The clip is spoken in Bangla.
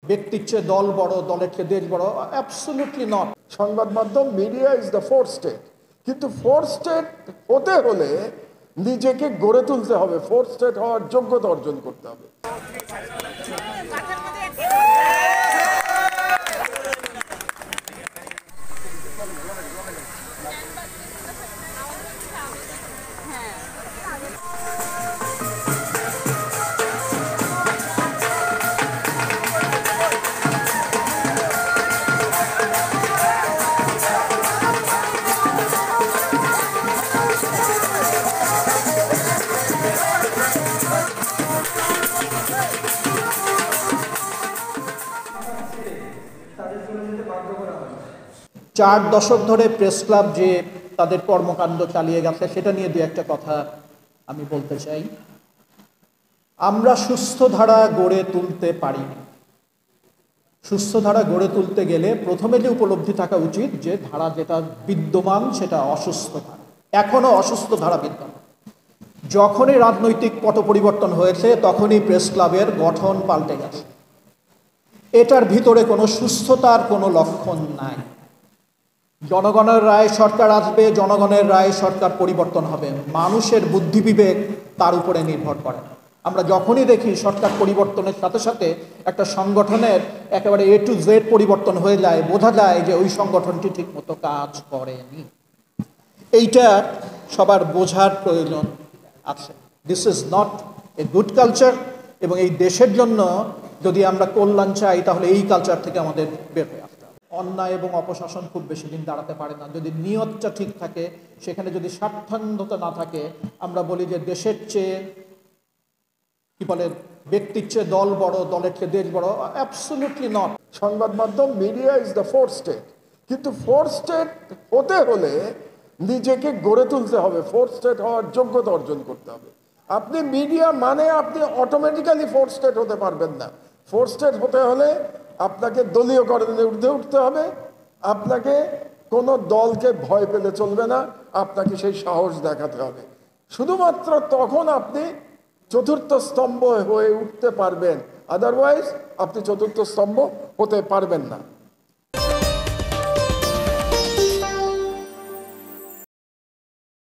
ব্যক্তির চেয়ে দল বড়, দলের চেয়ে দেশ বড়, অ্যাবসলিউটলি নট। সংবাদ মাধ্যম media is the fourth state, কিন্তু ফোর্থ স্টেট হতে হলে নিজেকে গড়ে তুলতে হবে, ফোর্থ স্টেট হওয়ার যোগ্যতা অর্জন করতে হবে। চার দশক ধরে প্রেস ক্লাব যে তাদের কর্মকাণ্ড চালিয়ে গেছে সেটা নিয়ে দু একটা কথা আমি বলতে চাই। আমরা সুস্থ ধারা গড়ে তুলতে পারিনি। সুস্থ ধারা গড়ে তুলতে গেলে প্রথমে যে উপলব্ধি থাকা উচিত যে ধারা যেটা বিদ্যমান সেটা অসুস্থ ধারা, এখনো অসুস্থ ধারা বিদ্যমান। যখনই রাজনৈতিক পট পরিবর্তন হয়েছে তখনই প্রেস ক্লাবের গঠন পাল্টে গেছে। এটার ভিতরে কোনো সুস্থতার কোনো লক্ষণ নাই। জনগণের রায় সরকার আসবে, জনগণের রায় সরকার পরিবর্তন হবে, মানুষের বুদ্ধি বিবেক তার উপরে নির্ভর করে। আমরা যখনই দেখি সরকার পরিবর্তনের সাথে সাথে একটা সংগঠনের একেবারে A to Z পরিবর্তন হয়ে যায়, বোঝা যায় যে ওই সংগঠনটি ঠিকমতো কাজ করেনি। এইটা সবার বোঝার প্রয়োজন আছে। This is not a good culture, এবং এই দেশের জন্য যদি আমরা কল্যাণ চাই তাহলে এই কালচার থেকে আমাদের বের হয়ে আসতে হবে। অন্যায় এবং অপশাসন খুব বেশি দিন দাঁড়াতে পারে না যদি নিয়তটা ঠিক থাকে, সেখানে যদি স্বার্থান্ধতা না থাকে। আমরা বলি যে দেশের চেয়ে কি বলে, ব্যক্তির চেয়ে দল বড়, দলের চেয়ে দেশ বড়, অ্যাবসলিউটলি নট। সংবাদ মাধ্যম media is the fourth state, কিন্তু ফোর্থ স্টেট হতে হলে নিজেকে গড়ে তুলতে হবে, ফোর্থ স্টেট হওয়ার যোগ্যতা অর্জন করতে হবে। আপনি মিডিয়া মানে আপনি অটোমেটিক্যালি ফোর্থ স্টেট হতে পারবেন না। ফোর্থ স্টেট হতে হলে আপনাকে দলীয়করণে ঊর্ধ্বে উঠতে হবে, আপনাকে কোনো দলকে ভয় পেলে চলবে না, আপনাকে সেই সাহস দেখাতে হবে। শুধুমাত্র তখন আপনি চতুর্থ স্তম্ভ হয়ে উঠতে পারবেন, আদারওয়াইজ আপনি চতুর্থ স্তম্ভ হতে পারবেন না।